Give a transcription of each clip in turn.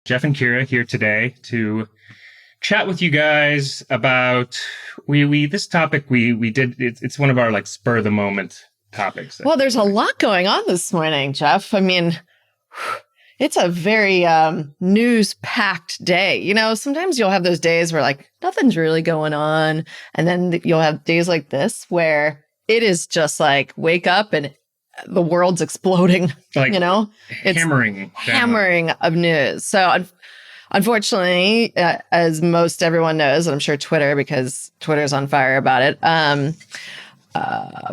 Geoff and Kira here today to chat with you guys about this topic we did. It's one of our like spur of the moment topics. Well, there's a lot going on this morning, Geoff. I mean, it's a very news-packed day. You know, sometimes you'll have those days where like nothing's really going on, and then you'll have days like this where it is just like wake up and the world's exploding. Like, you know, it's hammering of news. So unfortunately, as most everyone knows, and I'm sure Twitter, because Twitter's on fire about it.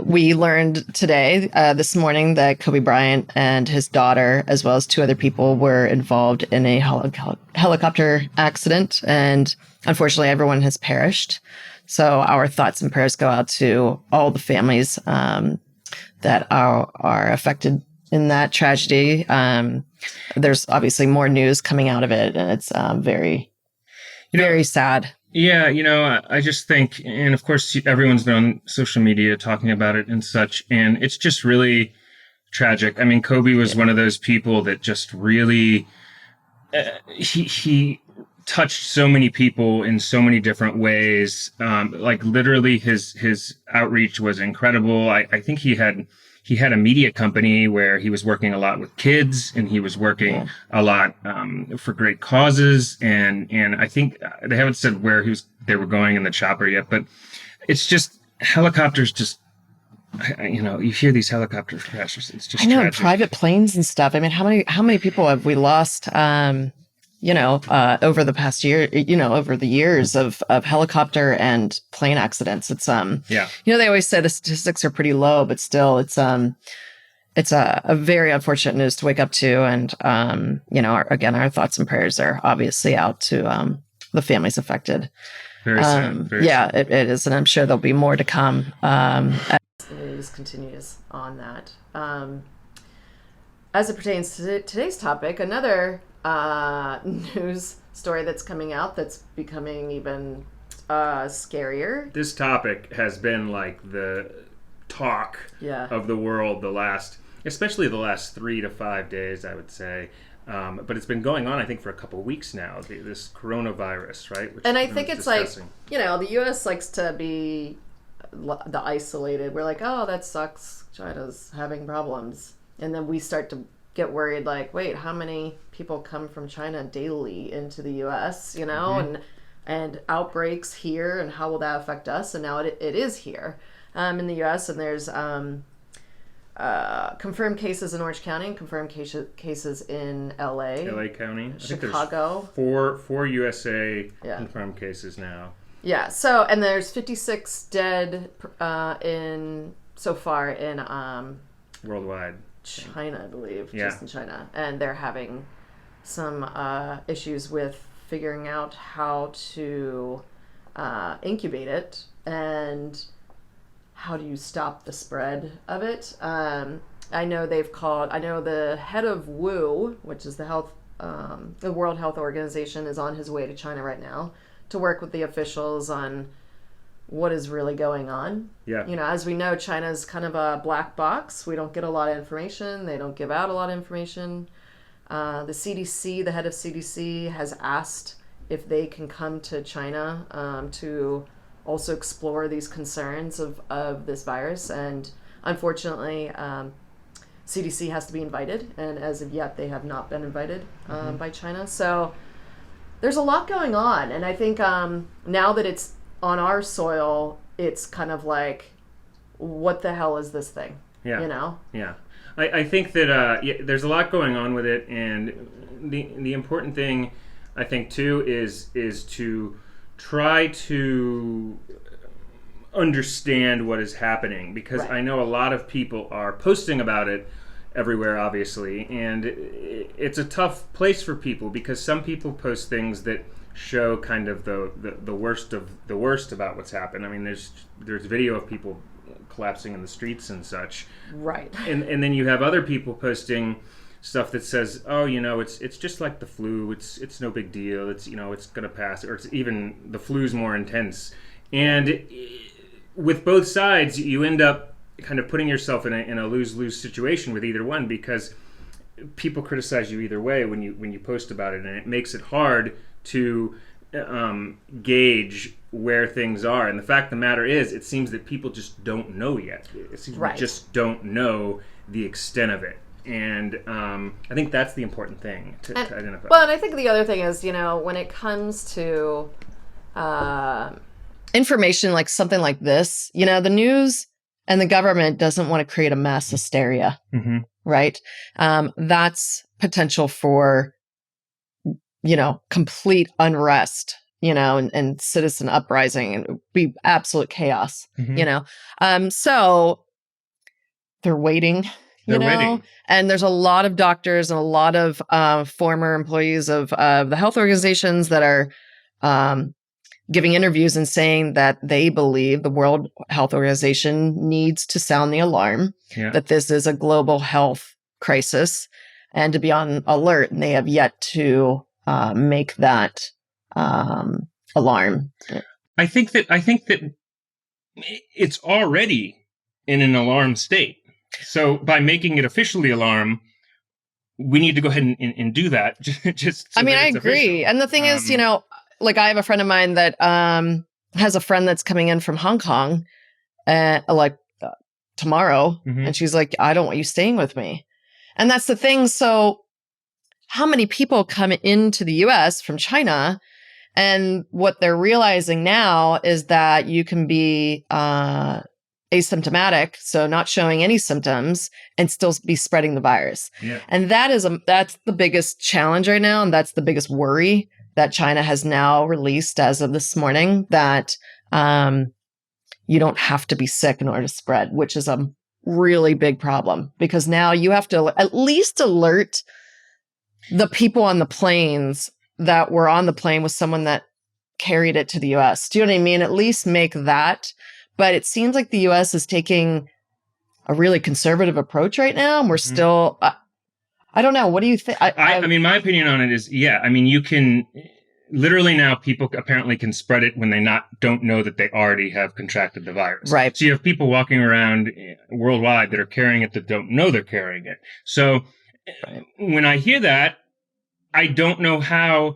We learned today, this morning, that Kobe Bryant and his daughter, as well as two other people, were involved in a helicopter accident. And unfortunately, everyone has perished. So our thoughts and prayers go out to all the families that are affected in that tragedy. There's obviously more news coming out of it, and it's very sad. Yeah, I just think, and of course, everyone's been on social media talking about it and such, and it's just really tragic. I mean, Kobe was one of those people that just really, he touched so many people in so many different ways. Like literally his outreach was incredible. I think he had a media company where he was working a lot with kids, and he was working a lot for great causes. And I think they haven't said where they were going in the chopper yet, but it's just helicopters. Just you hear these helicopter crashes. It's just tragic. Private planes and stuff. I mean, how many people have we lost? Over the past year, over the years of helicopter and plane accidents. It's, they always say the statistics are pretty low, but still it's a very unfortunate news to wake up to. And, our thoughts and prayers are obviously out to, the families affected. Very sad. Sad. It is. And I'm sure there'll be more to come, as the news continues on that. As it pertains to today's topic, another news story that's coming out that's becoming even scarier. This topic has been like the talk of the world especially the last 3 to 5 days, I would say. But it's been going on, I think, for a couple of weeks now, this coronavirus, right? And I think it's discussing. The U.S. likes to be the isolated. We're like, oh, that sucks. China's having problems. And then we start to get worried, like, wait, how many people come from China daily into the U.S., and outbreaks here, and how will that affect us? And now it is here in the U.S., and there's confirmed cases in Orange County and confirmed cases in L.A. County. Chicago. I think there's four USA confirmed cases now. Yeah, so, and there's 56 dead so far in worldwide. China, I believe, just in China. And they're having some issues with figuring out how to incubate it and how do you stop the spread of it. I know the head of WHO, which is the World Health Organization, is on his way to China right now to work with the officials on what is really going on. Yeah. As we know, China's kind of a black box. We don't get a lot of information. They don't give out a lot of information. The CDC, the head of CDC, has asked if they can come to China to also explore these concerns of this virus. And unfortunately, CDC has to be invited. And as of yet, they have not been invited by China. So there's a lot going on. And I think now that it's on our soil, it's kind of like, what the hell is this thing? Yeah. Yeah. I think that there's a lot going on with it, and the important thing, I think, too, is to try to understand what is happening, because I know a lot of people are posting about it everywhere, obviously, and it's a tough place for people, because some people post things that show kind of the worst of the worst about what's happened. I mean, there's video of people collapsing in the streets and such. Right. And then you have other people posting stuff that says, oh, it's just like the flu. It's no big deal. It's gonna pass, or it's even the flu's more intense. And with both sides, you end up kind of putting yourself in a lose-lose situation with either one, because people criticize you either way when you post about it, and it makes it hard to gauge where things are. And the fact of the matter is, it seems that people just don't know yet. It seems we just don't know the extent of it. And I think that's the important thing to identify. Well, and I think the other thing is, when it comes to information like something like this, the news and the government doesn't want to create a mass hysteria, right? That's potential for, complete unrest, and citizen uprising, and it would be absolute chaos, so they're waiting. Waiting. And there's a lot of doctors and a lot of former employees of the health organizations that are giving interviews and saying that they believe the World Health Organization needs to sound the alarm, that this is a global health crisis, and to be on alert. And they have yet to make that alarm. I think that it's already in an alarm state. So by making it officially alarm, we need to go ahead and do that. Just so I agree. Official. And the thing is, like I have a friend of mine that has a friend that's coming in from Hong Kong tomorrow. And she's like, I don't want you staying with me. And that's the thing. So how many people come into the US from China? And what they're realizing now is that you can be asymptomatic, so not showing any symptoms, and still be spreading the virus. Yeah. And that's the biggest challenge right now. And that's the biggest worry that China has now released as of this morning, that you don't have to be sick in order to spread, which is a really big problem, because now you have to at least alert the people on the planes that were on the plane with someone that carried it to the US. Do you know what I mean? At least make that. But it seems like the US is taking a really conservative approach right now. And we're still, I don't know. What do you think? I mean, my opinion on it is, you can literally now people apparently can spread it when they don't know that they already have contracted the virus. Right. So you have people walking around worldwide that are carrying it that don't know they're carrying it. So when I hear that, I don't know how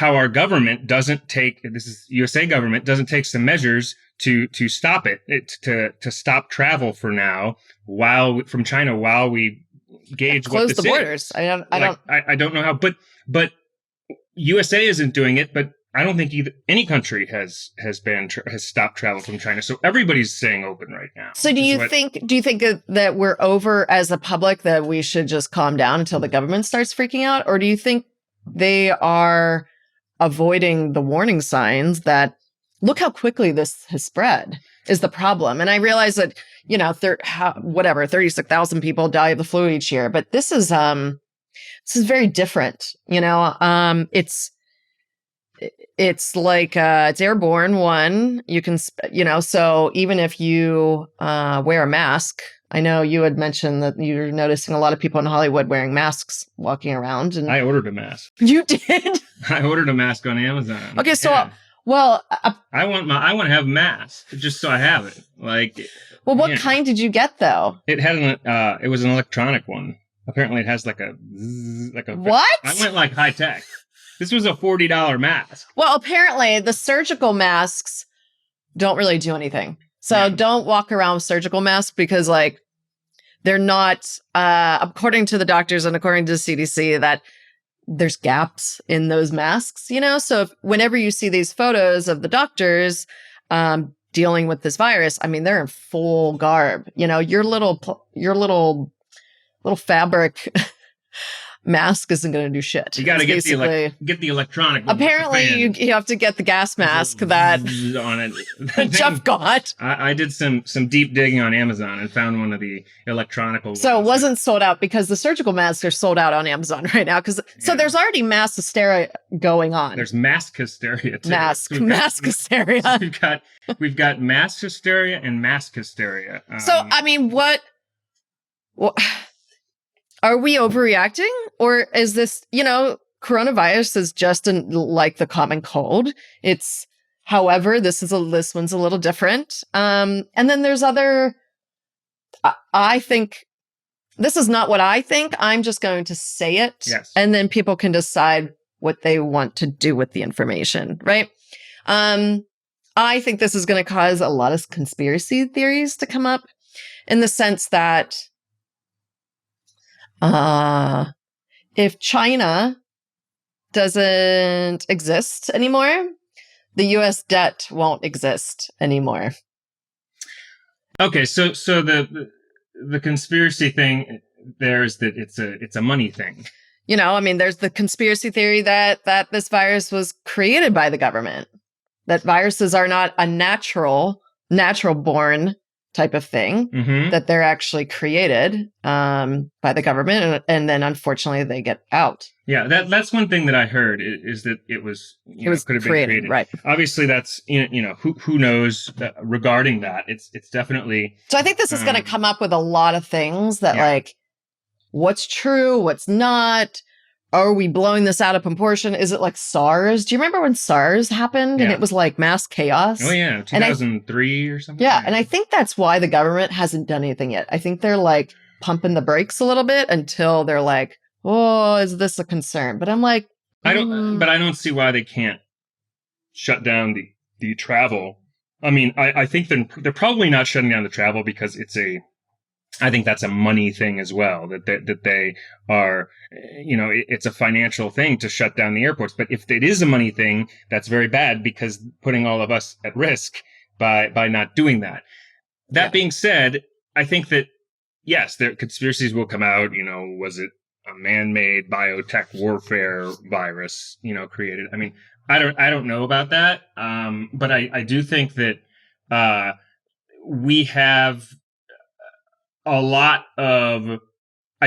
our government doesn't take, this is USA government, doesn't take some measures to stop it, to stop travel for now from China while we gauge what this is. Close the borders. I don't know how, but USA isn't doing it, but I don't think any country has stopped travel from China. So everybody's staying open right now. So do you think that we're over as a public, that we should just calm down until the government starts freaking out? Or do you think they are avoiding the warning signs that look how quickly this has spread is the problem? And I realize that, 36,000 people die of the flu each year, but this is very different. It's like, it's airborne. One, you can, so even if you wear a mask, I know you had mentioned that you're noticing a lot of people in Hollywood wearing masks walking around. And I ordered a mask. You did? I ordered a mask on Amazon. Okay, so well, I want to have a mask just so I have it. What kind did you get though? It had it was an electronic one. Apparently, it has like a what? I went high tech. This was a $40 mask. Well, apparently the surgical masks don't really do anything. So don't walk around with surgical masks, because they're not, according to the doctors and according to the CDC, that there's gaps in those masks, So whenever you see these photos of the doctors dealing with this virus, they're in full garb. Your little fabric mask isn't going to do shit. You got to get the electronic one. Apparently, you have to get the gas mask that on it. Jeff got. I did some deep digging on Amazon and found one of the electronic ones. So it wasn't sold out, because the surgical masks are sold out on Amazon right now. So there's already mass hysteria going on. There's mask hysteria too. Mask hysteria. We've got mask hysteria and mask hysteria. What? Are we overreacting, or is this, coronavirus is just like the common cold? However, this one's a little different. And then there's I think This is not what I think. I'm just going to say it. Yes. And then people can decide what they want to do with the information, right? I think this is going to cause a lot of conspiracy theories to come up in the sense that if China doesn't exist anymore, the U.S. debt won't exist anymore. Okay, so the conspiracy thing there is that it's a money thing. You know, I mean, there's the conspiracy theory that this virus was created by the government, that viruses are not a natural born type of thing, that they're actually created by the government, and then unfortunately they get out. Yeah, that's one thing that I heard is that it could have been created. Right. Obviously, that's who knows regarding that. It's definitely. So I think this is going to come up with a lot of things that like, what's true, what's not. Are we blowing this out of proportion? Is it like SARS? Do you remember when SARS happened and it was like mass chaos? Oh yeah, 2003 or something. Yeah, and I think that's why the government hasn't done anything yet. I think they're like pumping the brakes a little bit until they're like, oh, is this a concern? But I'm like, I don't see why they can't shut down the travel. I mean, I think they're probably not shutting down the travel because I think that's a money thing as well, that they are, it's a financial thing to shut down the airports. But if it is a money thing, that's very bad because putting all of us at risk by not doing that. That being said, I think that, yes, there conspiracies will come out. Was it a man-made biotech warfare virus, created? I mean, I don't know about that. But I do think that we have I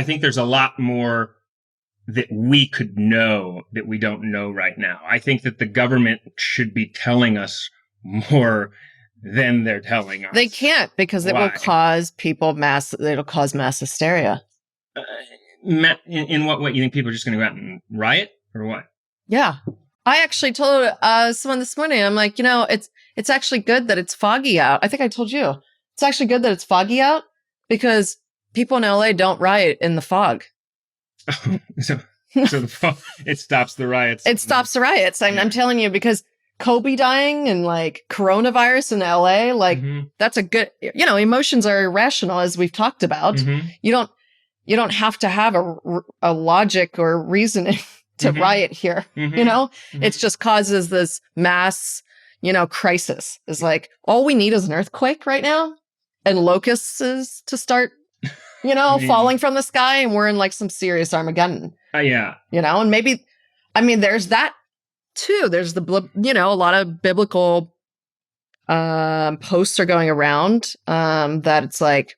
think there's a lot more that we could know that we don't know right now. I think that the government should be telling us more than they're telling us. They can't because it will cause it'll cause mass hysteria. In what way? You think people are just going to go out and riot or what? Yeah. I actually told someone this morning, I'm like, it's actually good that it's foggy out. I think I told you. It's actually good that it's foggy out because people in LA don't riot in the fog. So the fog, it stops the riots. It stops the riots. I'm telling you, because Kobe dying and like coronavirus in LA, like that's a good, emotions are irrational, as we've talked about. You don't have to have a logic or reasoning to riot here. It just causes this mass, crisis. It's like, all we need is an earthquake right now and locusts to start, falling from the sky, and we're in like some serious Armageddon. Yeah. And maybe, there's that too. There's a lot of biblical posts are going around that it's like,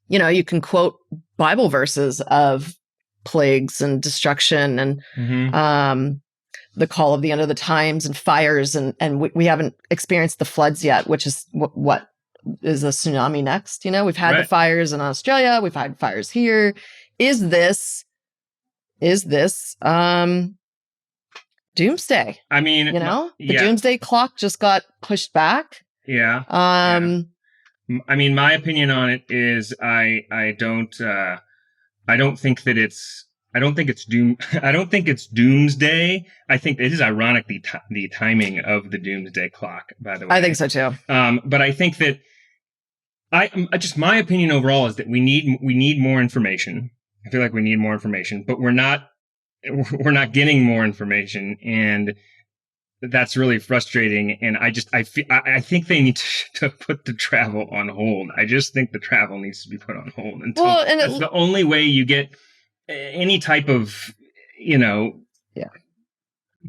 you can quote Bible verses of plagues and destruction and the call of the end of the times and fires. And we haven't experienced the floods yet, which is what is a tsunami next. We've had the fires in Australia. We've had fires here. Is this doomsday? I mean, the doomsday clock just got pushed back. Yeah. I mean, my opinion on it is I don't think it's doomsday. I think it is ironic the timing of the doomsday clock, by the way. I think so too. But I think that my opinion overall is that we need more information. I feel like we need more information, but we're not getting more information, and that's really frustrating. And I think they need to put the travel on hold. I just think the travel needs to be put on hold until that's the only way you get any type of,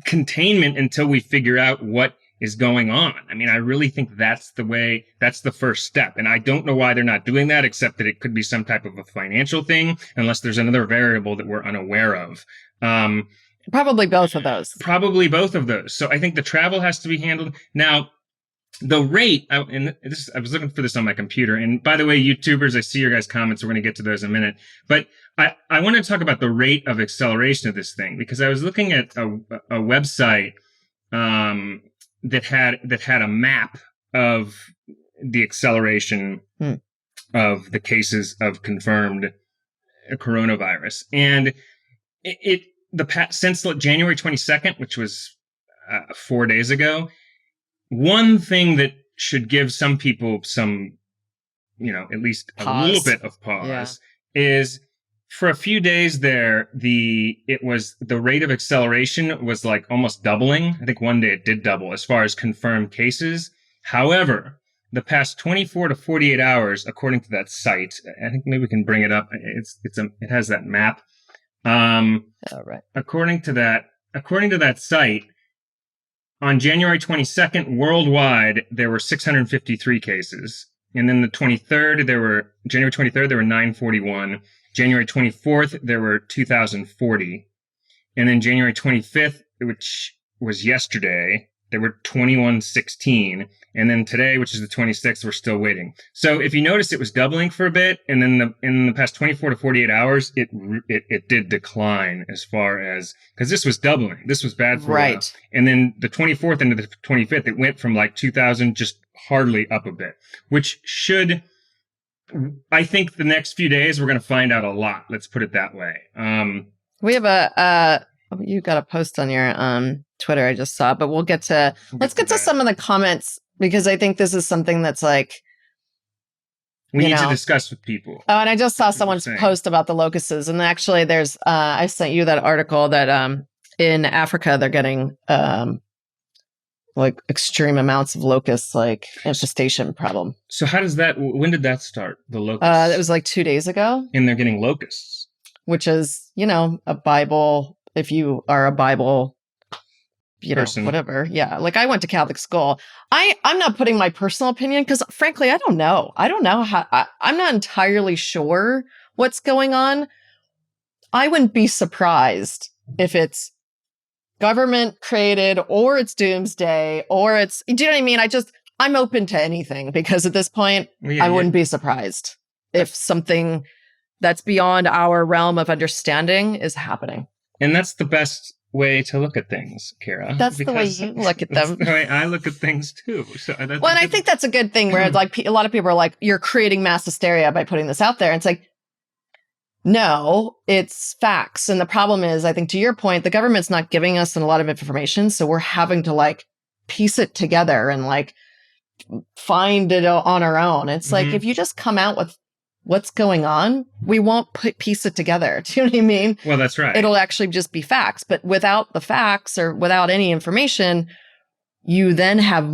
containment until we figure out what is going on. I mean, I really think that's the first step. And I don't know why they're not doing that, except that it could be some type of a financial thing, unless there's another variable that we're unaware of. Probably both of those. So I think the travel has to be handled. Now, the rate, I was looking for this on my computer. And by the way, YouTubers, I see your guys' comments. We're going to get to those in a minute. But I want to talk about the rate of acceleration of this thing, because I was looking at a website that had a map of the acceleration of the cases of confirmed coronavirus. And since January 22nd, which was 4 days ago, one thing that should give some people some, at least a little bit of pause is for a few days there, the rate of acceleration was like almost doubling. I think one day it did double as far as confirmed cases. However, the past 24 to 48 hours, according to that site, I think maybe we can bring it up. It has that map. Right. According to that site, on January 22nd, worldwide, there were 653 cases. And then January 23rd, there were 941. January 24th, there were 2,040. And then January 25th, which was yesterday, there were 2,116. And then today, which is the 26th, we're still waiting. So if you notice, it was doubling for a bit. And then in the past 24 to 48 hours, it did decline as far as, because this was doubling. This was bad for a while. And then the 24th into the 25th, it went from like 2,000 just hardly up a bit, which should, I think the next few days, we're going to find out a lot. Let's put it that way. We have you got a post on your Twitter, I just saw, but let's get to some of the comments, because I think this is something that's like, we need to discuss with people. Oh, and I just saw someone's post about the locusts, and actually there's, I sent you that article that in Africa, they're getting like extreme amounts of locusts, like infestation problem. So when did that start? The locusts? It was like 2 days ago. And they're getting locusts. Which is, a Bible, if you are a Bible, person. Whatever. Yeah. Like I went to Catholic school. I'm not putting my personal opinion because frankly, I don't know. I don't know how, I'm not entirely sure what's going on. I wouldn't be surprised if it's government created or it's doomsday or it's, do you know what I mean? I'm open to anything because at this point, I wouldn't be surprised if something that's beyond our realm of understanding is happening. And that's the best way to look at things, Kira. That's the way you look at them. That's the way I look at things too. So and I think that's a good thing where like a lot of people are like, you're creating mass hysteria by putting this out there. And it's like, no, it's facts. And the problem is, I think to your point, the government's not giving us a lot of information. So we're having to like piece it together and like find it on our own. It's like, if you just come out with what's going on, we won't piece it together. Do you know what I mean? Well, that's right. It'll actually just be facts. But without the facts or without any information, you then have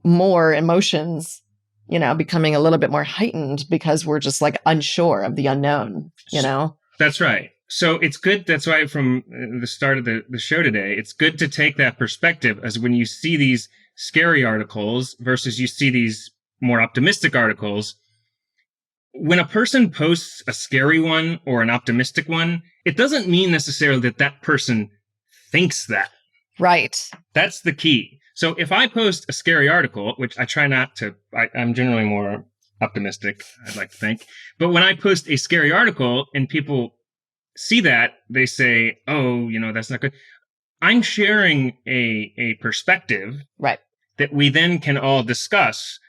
more emotions, becoming a little bit more heightened because we're just like unsure of the unknown, That's right. So it's good. That's why from the start of the show today, it's good to take that perspective as when you see these scary articles versus you see these more optimistic articles. When a person posts a scary one or an optimistic one, it doesn't mean necessarily that person thinks that. Right. That's the key. So if I post a scary article, which I try not to, I'm generally more optimistic, I'd like to think. But when I post a scary article and people see that, they say, oh, that's not good. I'm sharing a perspective. Right. That we then can all discuss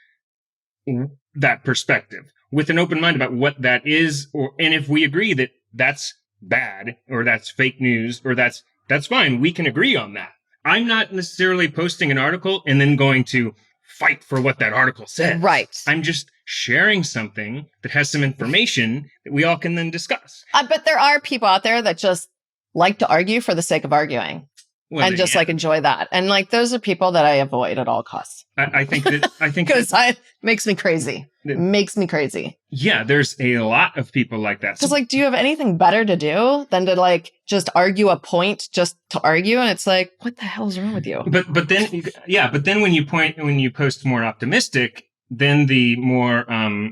that perspective with an open mind about what that is, and if we agree that that's bad or that's fake news or that's fine, we can agree on that. I'm not necessarily posting an article and then going to fight for what that article says. Right. I'm just sharing something that has some information that we all can then discuss. But there are people out there that just like to argue for the sake of arguing. And just like enjoy that. And like those are people that I avoid at all costs. I think because it makes me crazy. It makes me crazy. Yeah, there's a lot of people like that. Because like, do you have anything better to do than to like just argue a point just to argue? And it's like, what the hell is wrong with you? But then when you post more optimistic, then the more I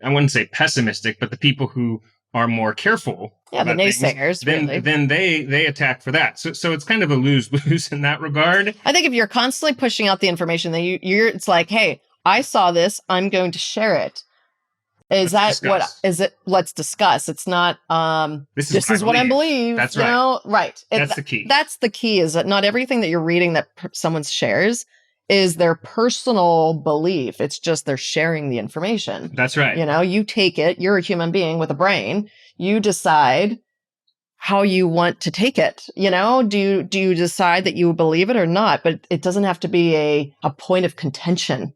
wouldn't say pessimistic, but the people who are more careful. Yeah, the naysayers. Then they attack for that. So it's kind of a lose-lose in that regard. I think if you're constantly pushing out the information, then it's like, hey, I saw this, I'm going to share it. Let's discuss. It's not this is what I believe. That's right. Right. That's the key. That's the key, is that not everything that you're reading that someone shares is their personal belief. It's just they're sharing the information. That's right. You know, you take it, you're a human being with a brain. You decide how you want to take it. You know, do you decide that you believe it or not? But it doesn't have to be a point of contention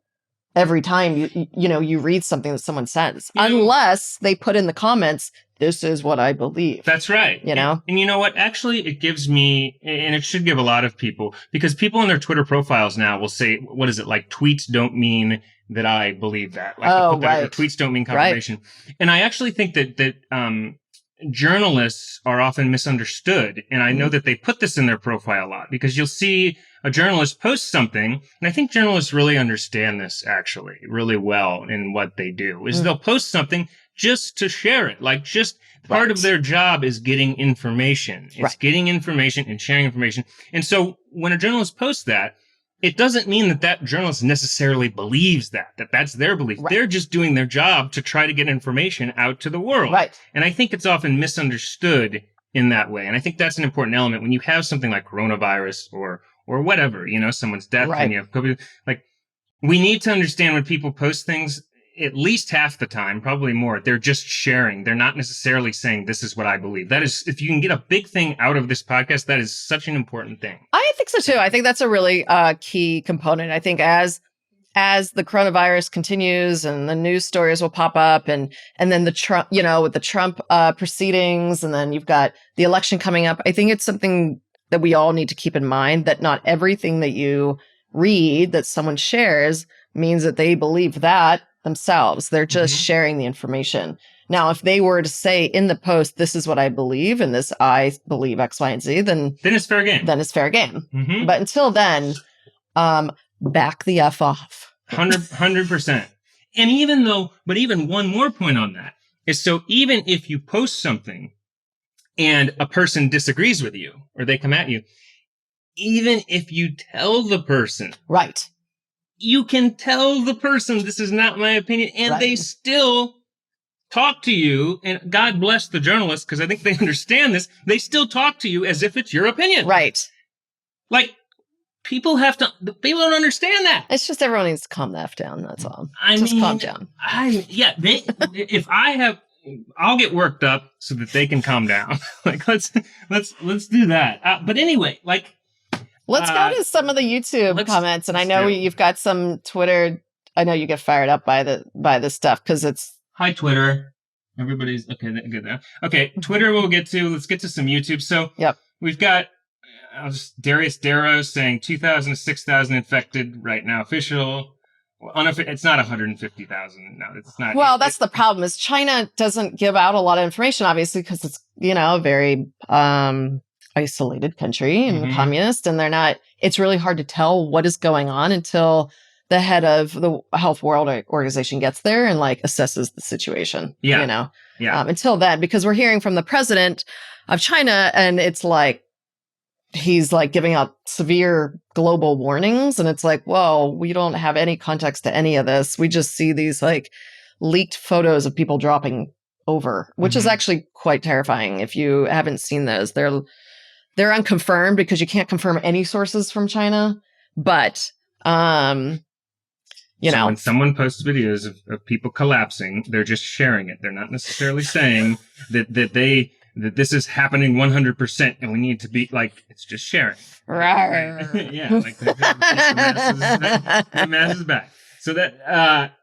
every time you read something that someone says, unless they put in the comments, this is what I believe. That's right. You know? And you know what? Actually, it gives me, and it should give a lot of people, because people in their Twitter profiles now will say, what is it? Like, tweets don't mean that I believe that. Like, right. Tweets don't mean confirmation. Right. And I actually think that journalists are often misunderstood. And I know that they put this in their profile a lot, because you'll see a journalist post something, and I think journalists really understand this actually really well in what they do, is they'll post something just to share it. Like, just part of their job is getting information. It's getting information and sharing information. And so when a journalist posts that, it doesn't mean that that journalist necessarily believes that's their belief. Right. They're just doing their job to try to get information out to the world. Right. And I think it's often misunderstood in that way. And I think that's an important element when you have something like coronavirus or whatever, someone's death and you have COVID. Like, we need to understand when people post things, at least half the time, probably more, they're just sharing. They're not necessarily saying, this is what I believe. That is, if you can get a big thing out of this podcast, that is such an important thing. I think so too. I think that's a really key component. I think as the coronavirus continues and the news stories will pop up and then the Trump, with the Trump proceedings, and then you've got the election coming up, I think it's something that we all need to keep in mind, that not everything that you read that someone shares means that they believe that themselves. They're just sharing the information. Now, if they were to say in the post, this is what I believe, and this I believe X, Y, and Z, then it's fair game. Then it's fair game. But until then, back the F off. 100%. And even one more point on that is, so even if you post something and a person disagrees with you or they come at you, even if you tell the person, right, you can tell the person, this is not my opinion, and they still talk to you, and God bless the journalists, because I think they understand this, they still talk to you as if it's your opinion. Right. Like, people don't understand that. It's just everyone needs to calm the F down, that's all. Calm down. I'll get worked up so that they can calm down. Like, let's do that. But anyway, like, let's go to some of the YouTube comments. And I know you've got some Twitter. I know you get fired up by this stuff because it's. Hi, Twitter. Everybody's okay. Good now. Okay, Twitter we'll get to. Let's get to some YouTube. So we've got Darius Darrow saying 2,000 to 6,000 infected right now. Official. It's not 150,000. No, it's not. Well, that's the problem, is China doesn't give out a lot of information, obviously, because it's, a very isolated country and communist, and it's really hard to tell what is going on until the head of the Health World Organization gets there and assesses the situation. Until then, because we're hearing from the president of China, and it's he's giving out severe global warnings, and it's whoa, we don't have any context to any of this. We just see these leaked photos of people dropping over, which is actually quite terrifying. If you haven't seen those, they're unconfirmed because you can't confirm any sources from China. But when someone posts videos of people collapsing, they're just sharing it. They're not necessarily saying that this is happening 100% and we need to be it's just sharing. Right. Yeah. The mass is back. So that,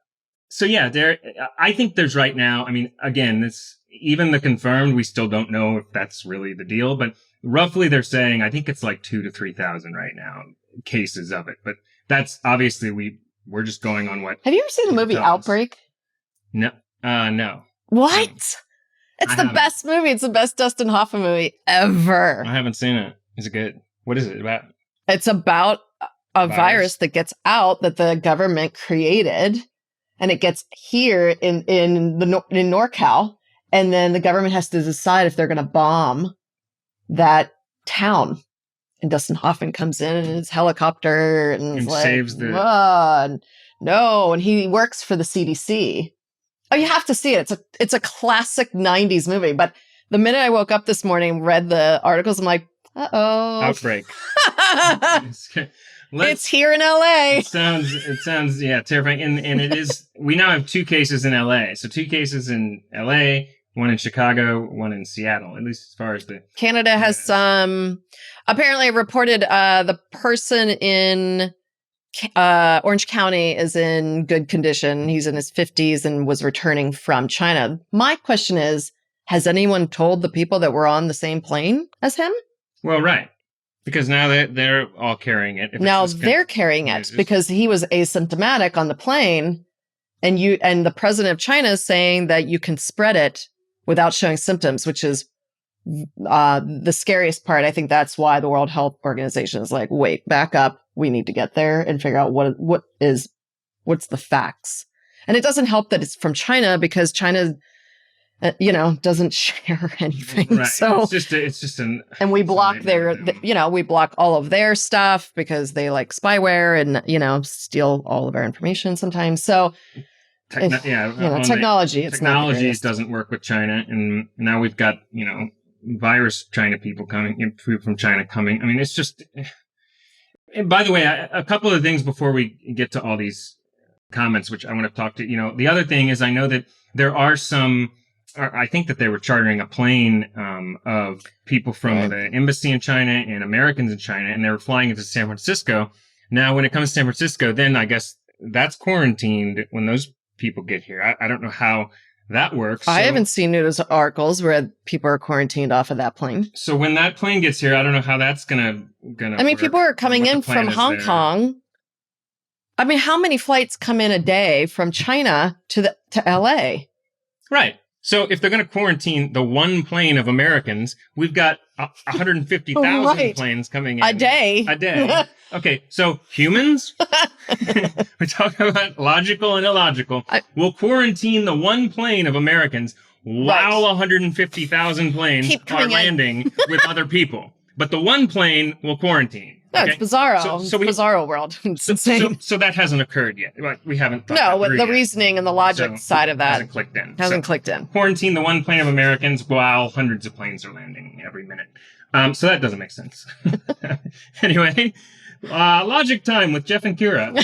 there, I think there's right now, I mean, again, even the confirmed, we still don't know if that's really the deal, but roughly they're saying, I think it's 2,000 to 3,000 right now, cases of it. But that's obviously, we're just going on what. Have you ever seen the movie Outbreak? No. No. What? It's the best movie. It's the best Dustin Hoffman movie ever. I haven't seen it. Is it good? What is it about? It's about a virus that gets out that the government created, and it gets here in NorCal, and then the government has to decide if they're going to bomb that town. And Dustin Hoffman comes in his helicopter and saves the. No, and he works for the CDC. Oh, you have to see it. It's a classic 90s movie. But the minute I woke up this morning, read the articles, I'm like, uh-oh. Outbreak. It's here in LA. It sounds terrifying. And it is, we now have 2 cases in LA. So 2 cases in LA, 1 in Chicago, 1 in Seattle, at least as far as the Canada has apparently reported the person in Orange County is in good condition. He's in his 50s and was returning from China. My question is, has anyone told the people that were on the same plane as him? Well, right. Because now they're all carrying it. Now they're carrying it because he was asymptomatic on the plane, and the president of China is saying that you can spread it without showing symptoms, which is the scariest part. I think that's why the World Health Organization is like, wait, back up. We need to get there and figure out what's the facts. And it doesn't help that it's from China, because China, doesn't share anything. Right. So it's just and we block we block all of their stuff because they like spyware and, steal all of our information sometimes. So technology, it's technology doesn't work with China. And now we've got, virus China people coming from China coming. I mean, it's just, and by the way, a couple of things before we get to all these comments, which I want to talk to, the other thing is I know that there are some, I think that they were chartering a plane of people from the embassy in China and Americans in China, and they were flying into San Francisco. Now, when it comes to San Francisco, then I guess that's quarantined when those people get here. I don't know how that works. I haven't seen news articles where people are quarantined off of that plane. So when that plane gets here, I don't know how that's gonna I mean, work, people are coming in from Hong Kong. I mean, how many flights come in a day from China to LA? Right. So if they're going to quarantine the one plane of Americans, we've got 150,000 planes coming in. A day. Okay, so humans? We're talking about logical and illogical. We'll quarantine the one plane of Americans while 150,000 planes are landing with other people. But the one plane will quarantine. No, it's bizarro. So bizarro world. It's insane. So that hasn't occurred yet. We haven't. The reasoning and the logic side of that hasn't clicked in. Clicked in. Quarantine the one plane of Americans while hundreds of planes are landing every minute. So that doesn't make sense. Anyway, logic time with Geoff and Kira.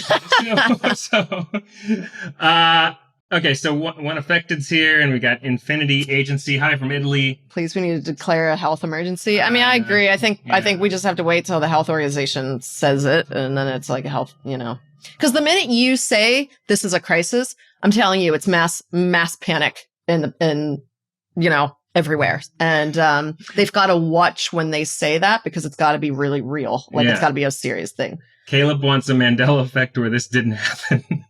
Okay, so one affected's here, and we got Infinity Agency. Hi from Italy. Please, we need to declare a health emergency. I mean, I agree. I think we just have to wait till the health organization says it, and then it's like a health, Because the minute you say this is a crisis, I'm telling you, it's mass panic in everywhere. And they've got to watch when they say that, because it's got to be really real. Like it's got to be a serious thing. Caleb wants a Mandela effect where this didn't happen.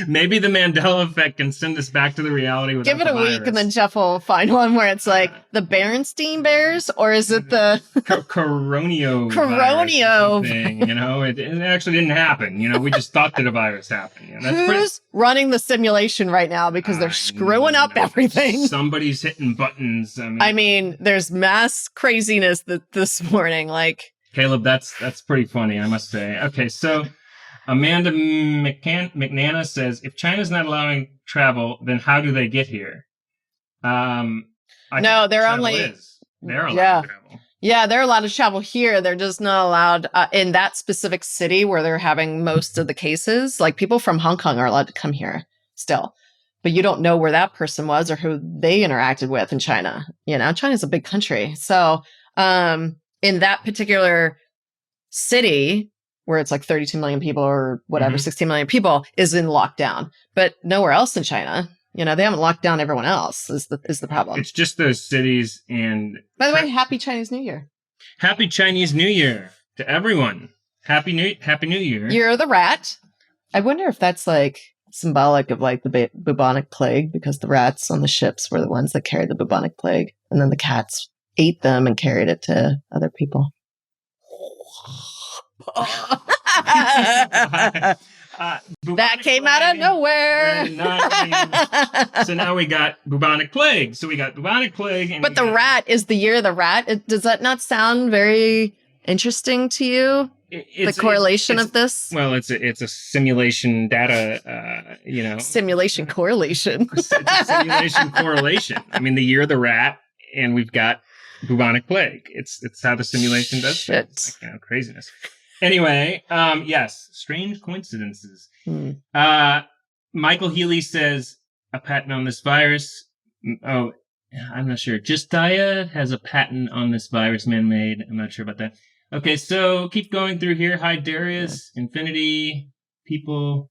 Maybe the Mandela effect can send us back to the reality without Give it a week, and then Geoff will find one where it's like the Berenstein Bears, or is it the Coronio thing? It actually didn't happen. We just thought that a virus happened. Who's running the simulation right now, because they're screwing up everything? Somebody's hitting buttons. I mean, there's mass craziness this morning. Like, Caleb, that's pretty funny, I must say. Okay, so Amanda McNana says, if China's not allowing travel, then how do they get here? They're allowed to travel. Yeah, they're allowed to travel here. They're just not allowed in that specific city where they're having most of the cases. Like, people from Hong Kong are allowed to come here still. But you don't know where that person was or who they interacted with in China. China's a big country. So in that particular city, where it's like 32 million people or whatever, 16 million people, is in lockdown. But nowhere else in China, they haven't locked down everyone else is the problem. It's just those cities. And by the way, Happy Chinese New Year. Happy Chinese New Year to everyone. Happy New Year. You're the rat. I wonder if that's like symbolic of like the bubonic plague, because the rats on the ships were the ones that carried the bubonic plague, and then the cats ate them and carried it to other people. That came out of nowhere. So now we got bubonic plague. So we got bubonic plague. But the rat is the year of the rat. Does that not sound very interesting to you? The correlation of this? Well, it's a simulation data, Simulation correlation. It's a simulation correlation. I mean, the year of the rat, and we've got bubonic plague. It's how the simulation does shit. Craziness. Anyway, yes, strange coincidences. Michael Healy says a patent on this virus. Oh, I'm not sure. Just Dia has a patent on this virus, man-made. I'm not sure about that. Okay, so keep going through here. Hi, Darius, Infinity, people.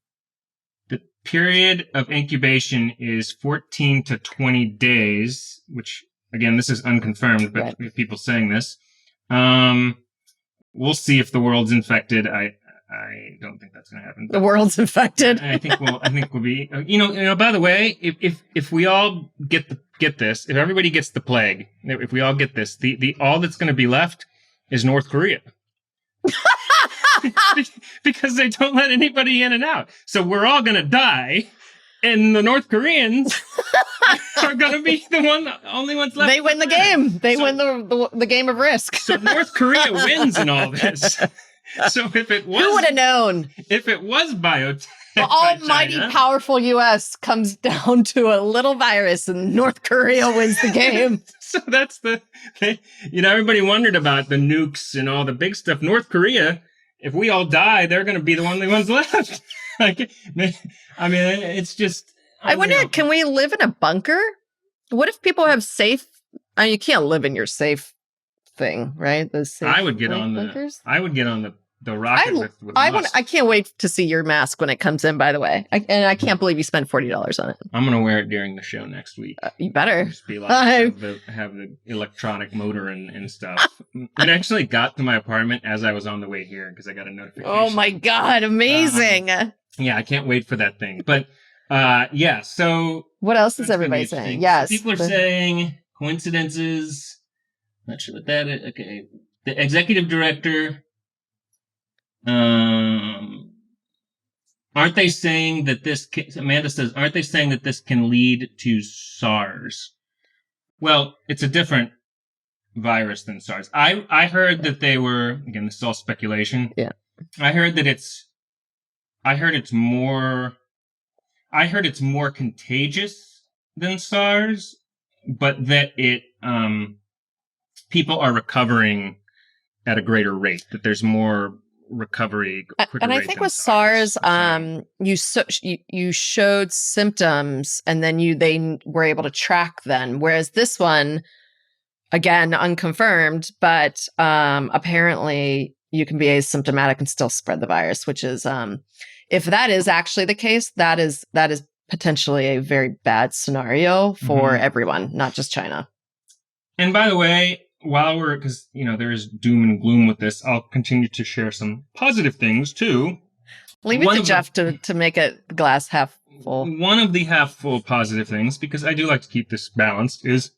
The period of incubation is 14 to 20 days, which, again, this is unconfirmed, but we have people saying this. We'll see if the world's infected. I don't think that's going to happen. The world's infected. I think we'll be. You know. By the way, if we all get this, if everybody gets the plague, if we all get this, the all that's going to be left is North Korea. Because they don't let anybody in and out. So we're all going to die, and the North Koreans are going to be the only ones left. They win the game. They win the game of Risk. So North Korea wins in all this. So if it was, who would have known? If it was biotech, the almighty powerful U.S. comes down to a little virus, and North Korea wins the game. So that's everybody wondered about the nukes and all the big stuff. North Korea, if we all die, they're going to be the only ones left. Like, I mean, it's just. I wonder, can we live in a bunker? What if people have safe? I mean, you can't live in your safe thing, right? I would get on bunkers? I would get on the rocket with I can't wait to see your mask when it comes in, by the way. And I can't believe you spent $40 on it. I'm going to wear it during the show next week. You better. Just be like, have the electronic motor and stuff. It actually got to my apartment as I was on the way here because I got a notification. Oh my God, amazing. Yeah, I can't wait for that thing. But yeah, so. What else is everybody saying? Yes. People are saying coincidences. Not sure what that is. Okay. The executive director. Aren't they saying that Amanda says, aren't they saying that this can lead to SARS? Well, it's a different virus than SARS. I heard that they were, again, this is all speculation. Yeah. I heard it's more contagious than SARS, but that people are recovering at a greater rate, that there's more recovery. And I think with SARS, you showed symptoms and then they were able to track them. Whereas this one, again, unconfirmed, but apparently you can be asymptomatic and still spread the virus, which is, if that is actually the case, that is potentially a very bad scenario for everyone, not just China. And by the way, because there is doom and gloom with this, I'll continue to share some positive things too. Leave it to Geoff to make it glass half full. One of the half full positive things, because I do like to keep this balanced, is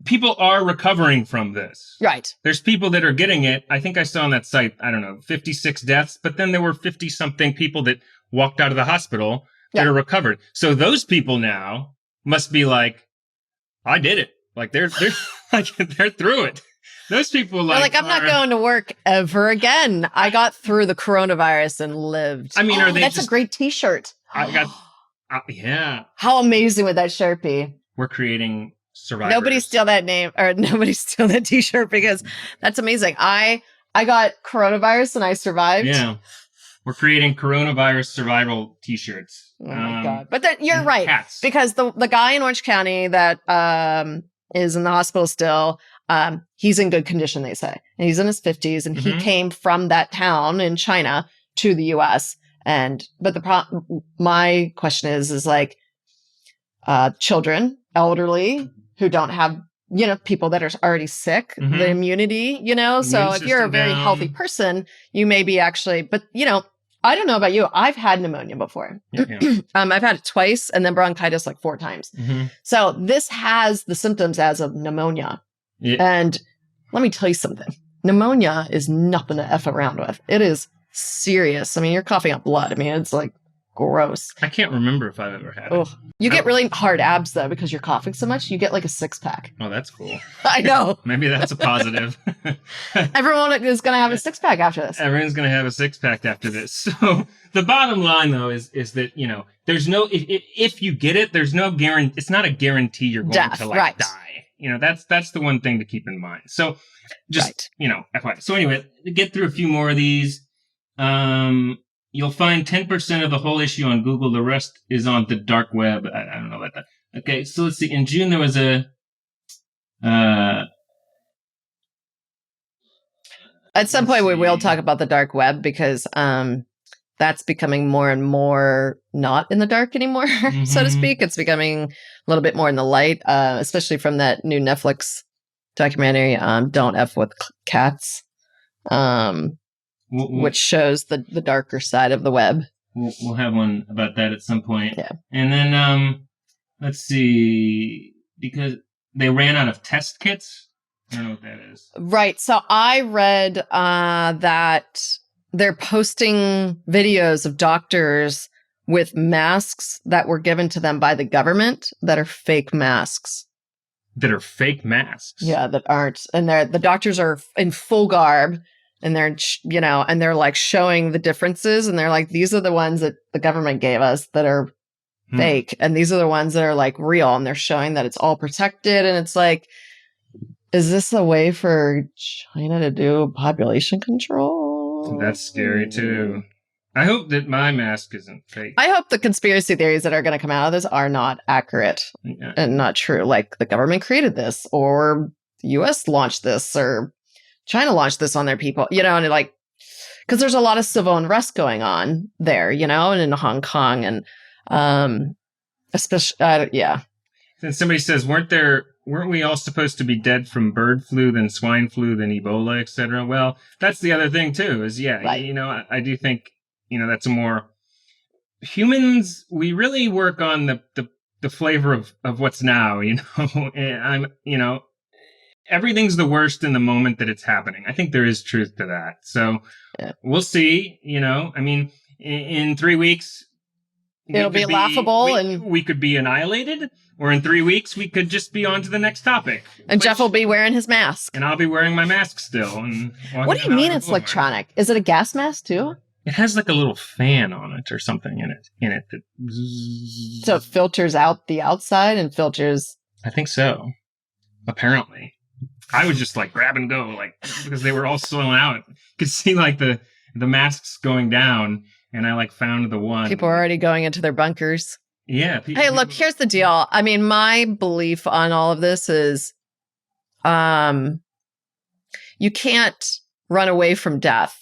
people are recovering from this. Right. There's people that are getting it. I think I saw on that site, 56 deaths, but then there were 50 something people that walked out of the hospital that are recovered. So those people now must be like, I did it. Like they're like they're through it. Those people I'm not going to work ever again. I got through the coronavirus and lived. I mean, that's a great T-shirt. I got yeah. How amazing would that shirt be? We're creating survivors. Nobody steal that name or nobody steal that T-shirt because that's amazing. I got coronavirus and I survived. Yeah. We're creating coronavirus survival T-shirts. Oh my God. But then you're right. Hats. Because the guy in Orange County that is in the hospital still, he's in good condition, they say. And he's in his 50s and he came from that town in China to the US. But my question is like children, elderly who don't have, people that are already sick, the immunity, so if you're a very healthy person, you may be actually, but I don't know about you. I've had pneumonia before. Yeah. I've had it twice and then bronchitis like 4 times. So this has the symptoms as of pneumonia. Yeah. And let me tell you something. Pneumonia is nothing to F around with. It is serious. I mean, you're coughing up blood. I mean, it's like gross. I can't remember if I've ever had it. You get really hard abs though because you're coughing so much. You get like a 6-pack. Oh, that's cool. I know. Maybe that's a positive. Everyone is going to have a 6-pack after this. Everyone's going to have a 6-pack after this. So the bottom line though is that there's no if you get it, there's no guarantee. It's not a guarantee you're going to die. that's the one thing to keep in mind. So just, FYI. So anyway, to get through a few more of these, you'll find 10% of the whole issue on Google. The rest is on the dark web. I don't know about that. Okay. So let's see. In June, there was at some point we will talk about the dark web because, that's becoming more and more not in the dark anymore, so to speak. It's becoming a little bit more in the light, especially from that new Netflix documentary, Don't F with Cats, which shows the darker side of the web. We'll have one about that at some point. Yeah. And then, let's see, because they ran out of test kits. I don't know what that is. Right. So I read that they're posting videos of doctors with masks that were given to them by the government that are fake masks. That are fake masks? Yeah, that aren't. And the doctors are in full garb and they're, and they're like showing the differences. And they're like, these are the ones that the government gave us that are fake. And these are the ones that are like real. And they're showing that it's all protected. And it's like, is this a way for China to do population control? That's scary too. I hope that my mask isn't fake. I hope the conspiracy theories that are going to come out of this are not accurate and not true. Like the government created this, or the US launched this, or China launched this on their people, and like, because there's a lot of civil unrest going on there, and in Hong Kong, and especially, yeah. And somebody says, weren't we all supposed to be dead from bird flu, then swine flu, then Ebola, etc.? Well, that's the other thing too, is right. I do think, that's a more humans, we really work on the flavor of what's now, and everything's the worst in the moment that it's happening. I think there is truth to that. So We'll see, in 3 weeks, it'll be laughable and we could be annihilated. Or in 3 weeks, we could just be on to the next topic. And Geoff will be wearing his mask. And I'll be wearing my mask still. And what do you mean it's electronic? Is it a gas mask too? It has like a little fan on it or something in it. So it filters out the outside and filters... I think so. Apparently. I would just like grab and go, like, because they were all swelling out. You could see like the masks going down, and I like found the one. People are already going into their bunkers. Yeah. Hey, look, here's the deal. I mean, my belief on all of this is you can't run away from death.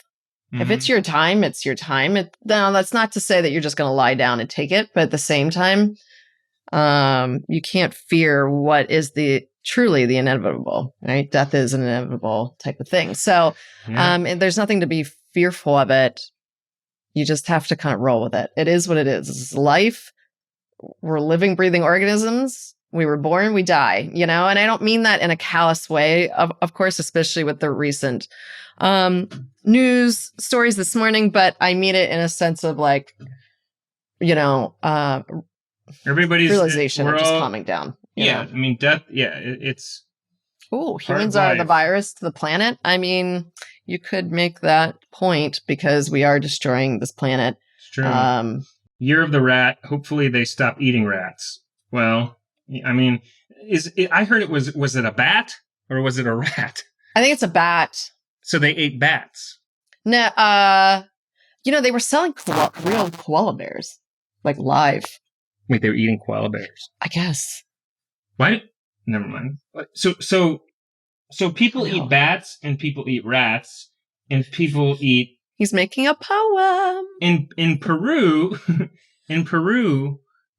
Mm-hmm. If it's your time, it's your time. Now, that's not to say that you're just going to lie down and take it. But at the same time, you can't fear what is truly the inevitable, right? Death is an inevitable type of thing. So and there's nothing to be fearful of it. You just have to kind of roll with it. It is what it is. This is life. We're living, breathing organisms. We were born, we die, and I don't mean that in a callous way, of course, especially with the recent news stories this morning, but I mean it in a sense of like, everybody's realization of just calming down. Yeah. I mean, death. Yeah. It's. Oh, humans are the virus to the planet. I mean, you could make that point because we are destroying this planet. It's true. Year of the rat. Hopefully they stop eating rats. Well, I mean, I heard it was it a bat or was it a rat? I think it's a bat. So they ate bats. No, they were selling real koala bears, like live. Wait, they were eating koala bears? I guess. Why? Never mind. So people eat bats and people eat rats and people eat. He's making a poem. In Peru,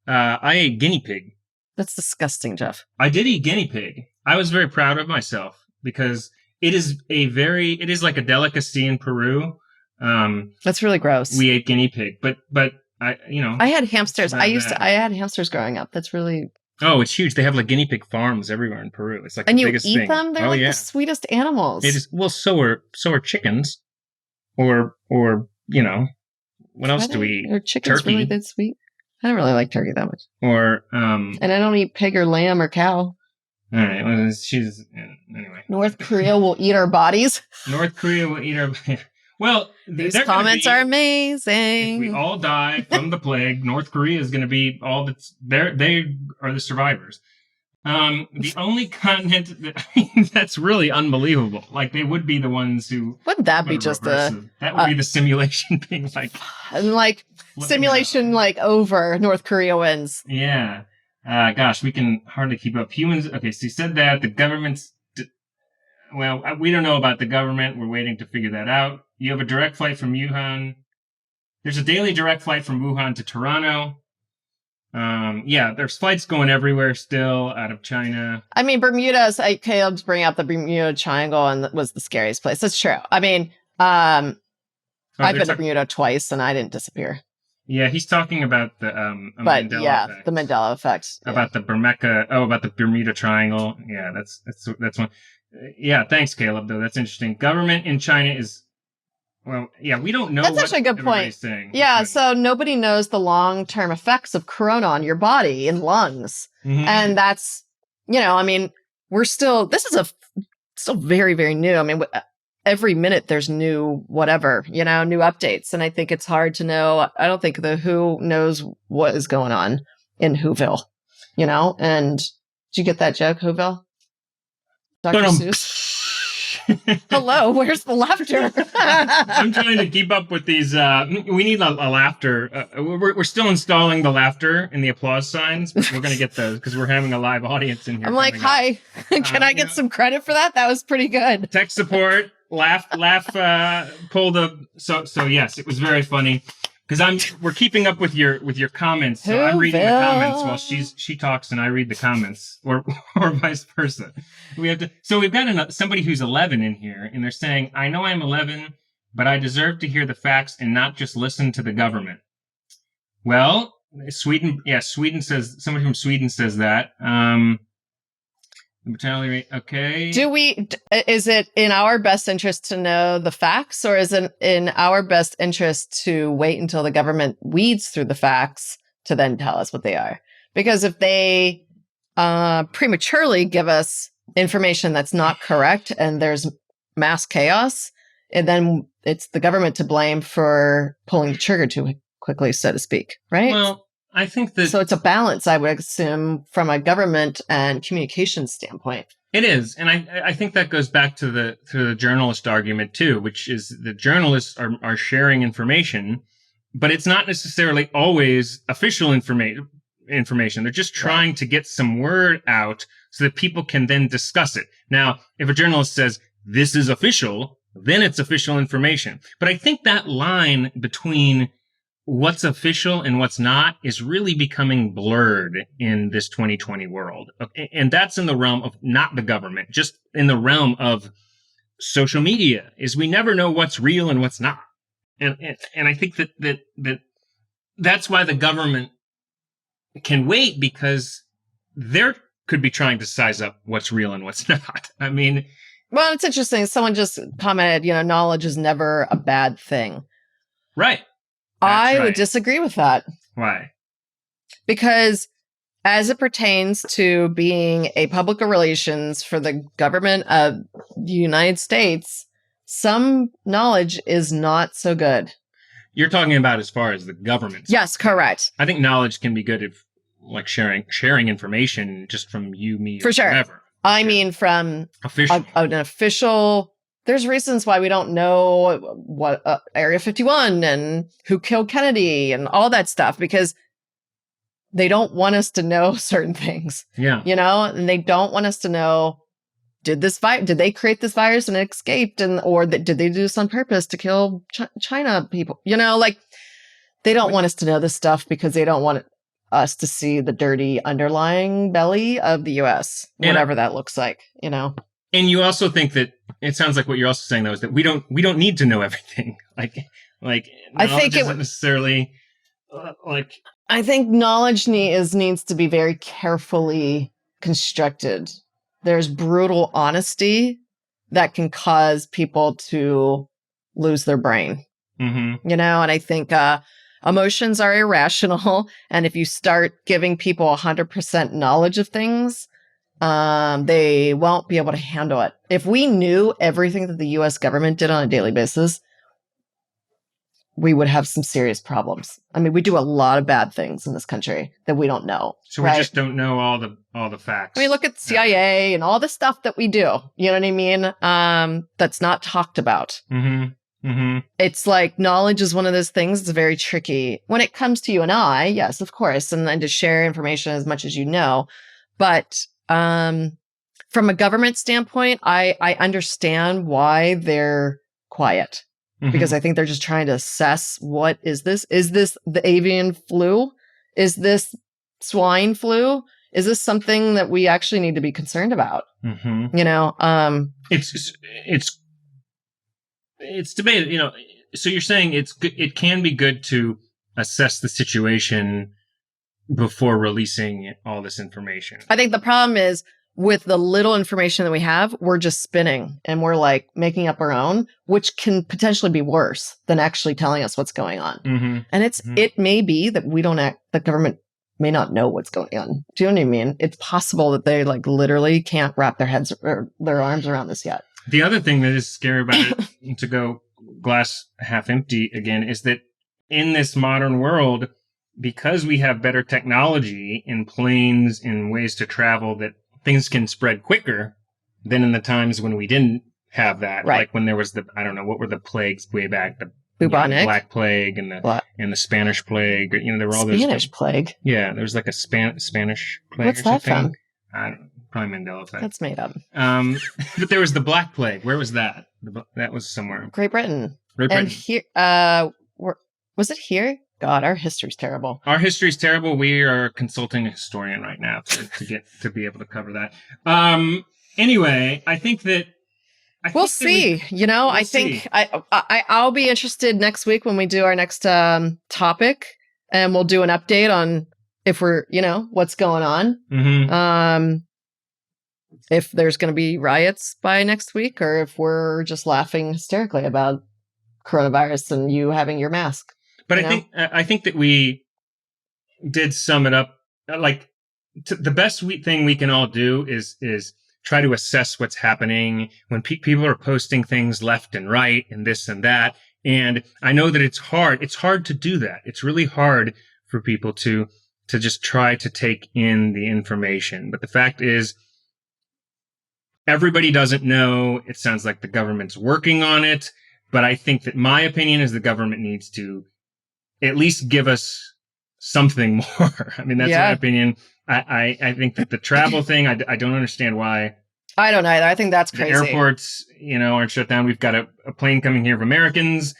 I ate guinea pig. That's disgusting, Geoff. I did eat guinea pig. I was very proud of myself because it is like a delicacy in Peru. That's really gross. We ate guinea pig, but I had hamsters. I had hamsters growing up. That's really. Oh, it's huge. They have like guinea pig farms everywhere in Peru. It's like the biggest thing. And you eat them? They're the sweetest animals. It is. Well, so are chickens. Or what else do we eat? Are chickens turkey. Really that sweet? I don't really like turkey that much. Or and I don't eat pig or lamb or cow. All right. Well, anyway. North Korea will eat our bodies. North Korea will eat our. Well, these comments are amazing. If we all die from the plague, North Korea is going to be all that's there. They are the survivors. The only continent that's really unbelievable. Like they would be the ones who wouldn't that be just that would be the simulation being like and like simulation like over North Korea wins. Yeah. Gosh, we can hardly keep up. Humans. Okay, so you said that the government's. Well, we don't know about the government. We're waiting to figure that out. You have a direct flight from Wuhan. There's a daily direct flight from Wuhan to Toronto. Yeah, there's flights going everywhere still out of China. I mean, Bermuda's, Caleb's bringing up the Bermuda Triangle and was the scariest place. That's true. I mean, I've been to Bermuda twice and I didn't disappear. Yeah, he's talking about the Mandela effect. The Mandela effect. Yeah. About the about the Bermuda Triangle. Yeah, that's one. Yeah, thanks, Caleb, though. That's interesting. Government in China is, well, yeah, we don't know. That's actually a good point. Saying. Yeah, so nobody knows the long-term effects of corona on your body and lungs. Mm-hmm. And that's, I mean, this is still very, very new. I mean, every minute there's new whatever, new updates. And I think it's hard to know. I don't think the WHO knows what is going on in Whoville, and did you get that joke, Whoville? Dr. Seuss? Hello, where's the laughter? I'm trying to keep up with these. We need a laughter. We're still installing the laughter and the applause signs, but we're going to get those because we're having a live audience in here. I'm like, hi, can I get some credit for that? That was pretty good. Tech support, laugh, pull the. So yes, it was very funny. Because we're keeping up with your comments, so I'm reading the comments while she talks and I read the comments, or vice versa. We've got somebody who's 11 in here, and they're saying, "I know I'm 11, but I deserve to hear the facts and not just listen to the government." Well, Sweden says, somebody from Sweden says that. Mortality rate, okay. Is it in our best interest to know the facts, or is it in our best interest to wait until the government weeds through the facts to then tell us what they are? Because if they prematurely give us information that's not correct and there's mass chaos, and then it's the government to blame for pulling the trigger too quickly, so to speak, right? Well, I think that... So it's a balance, I would assume, from a government and communication standpoint. It is. And I think that goes back to the journalist argument, too, which is the journalists are sharing information, but it's not necessarily always official information. They're just trying to get some word out so that people can then discuss it. Now, if a journalist says, this is official, then it's official information. But I think that line between what's official and what's not is really becoming blurred in this 2020 world. And that's in the realm of not the government, just in the realm of social media, is we never know what's real and what's not. And I think that's why the government can wait, because they're could be trying to size up what's real and what's not. I mean, well, it's interesting. Someone just commented, knowledge is never a bad thing. Right. I would disagree with that. Why? Because as it pertains to being a public relations for the government of the United States, some knowledge is not so good. You're talking about as far as the government. Yes, correct. I think knowledge can be good if, like, sharing information just from you, me, for sure. Whatever. I mean, from an official. There's reasons why we don't know what Area 51 and who killed Kennedy and all that stuff, because they don't want us to know certain things. Yeah. And they don't want us to know, did they create this virus and it escaped, or did they do this on purpose to kill China people? They don't want us to know this stuff because they don't want us to see the dirty underlying belly of the U.S., whatever that looks like, And you also think that it sounds like what you're also saying, though, is that we don't need to know everything. I think it necessarily I think knowledge needs to be very carefully constructed. There's brutal honesty that can cause people to lose their brain. Mm-hmm. And I think emotions are irrational, and if you start giving people 100% knowledge of things, they won't be able to handle it. If we knew everything that the U.S. government did on a daily basis, we would have some serious problems. I mean, we do a lot of bad things in this country that we don't know. So we just don't know all the facts. I mean, look at CIA and all the stuff that we do. You know what I mean? That's not talked about. Mm-hmm. Mm-hmm. It's like knowledge is one of those things that's very tricky. When it comes to you and I, yes, of course, and to share information as much as you know. But from a government standpoint, I understand why they're quiet. Because I think they're just trying to assess, what is this? Is this the avian flu? Is this swine flu? Is this something that we actually need to be concerned about? Mm-hmm. You know, it's debated. You know, so you're saying it can be good to assess the situation before releasing all this information. I think the problem is, with the little information that we have, we're just spinning and we're like making up our own, which can potentially be worse than actually telling us what's going on. Mm-hmm. And it may be that the government may not know what's going on. Do you know what I mean? It's possible that they like literally can't wrap their heads or their arms around this yet. The other thing that is scary about it, to go glass half empty again, is that in this modern world, because we have better technology in planes and ways to travel, that things can spread quicker than in the times when we didn't have that. Right. Like when there was I don't know, what were the plagues way back? The bubonic, the Black Plague and the Spanish Plague. You know, there were all those. Spanish Plague? Yeah, there was like a Spanish Plague. What's or that something. from? I don't know, probably Mandela effect. That's made up. But there was the Black Plague. Where was that? That was somewhere. Great Britain. Great Britain. And here, was it here? God, our history's terrible. Our history's terrible. We are consulting a historian right now to be able to cover that. Anyway, I think that we'll see. I think I'll be interested next week when we do our next topic, and we'll do an update on if we're what's going on. Mm-hmm. If there's going to be riots by next week, or if we're just laughing hysterically about coronavirus and you having your mask. But I think that we did sum it up. Like the best thing we can all do is try to assess what's happening when people are posting things left and right and this and that. And I know that it's hard. It's hard to do that. It's really hard for people to just try to take in the information. But the fact is, everybody doesn't know. It sounds like the government's working on it. But I think that my opinion is the government needs to at least give us something more. I mean, that's my opinion. I think that the travel thing, I don't understand why. I don't either. I think that's crazy. The airports, aren't shut down. We've got a plane coming here of Americans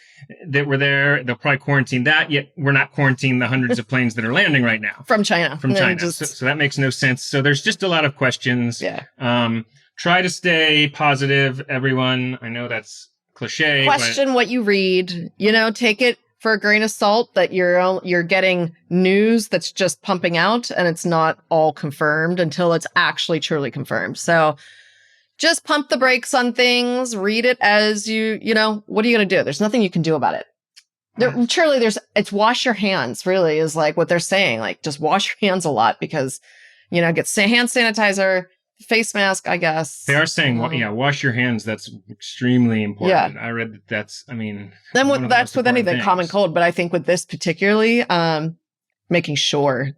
that were there. They'll probably quarantine that, yet we're not quarantining the hundreds of planes that are landing right now. From China. So that makes no sense. So there's just a lot of questions. Yeah. Try to stay positive, everyone. I know that's cliche. Question what you read. Take it for a grain of salt that you're getting news that's just pumping out, and it's not all confirmed until it's actually truly confirmed. So just pump the brakes on things, read it as what are you going to do? There's nothing you can do about it. It's wash your hands, really, is like what they're saying. Like, just wash your hands a lot, because, get hand sanitizer, face mask, I guess. They are saying, wash your hands. That's extremely important. Yeah. I read that's with anything, common cold. But I think with this particularly, making sure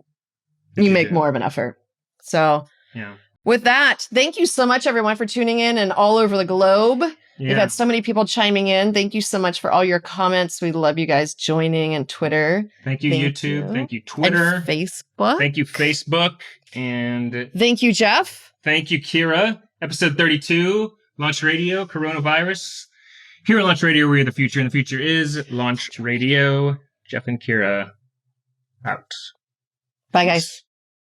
you make more of an effort. So with that, thank you so much, everyone, for tuning in and all over the globe. Yeah. We've had so many people chiming in. Thank you so much for all your comments. We love you guys joining, and Twitter. Thank you, YouTube. Thank you, Twitter. And Facebook. Thank you, Facebook. And thank you, Geoff. Thank you, Kira. Episode 32, Launch Radio, Coronavirus. Here at Launch Radio, we're the future, and the future is Launch Radio. Geoff and Kira out. Bye, guys.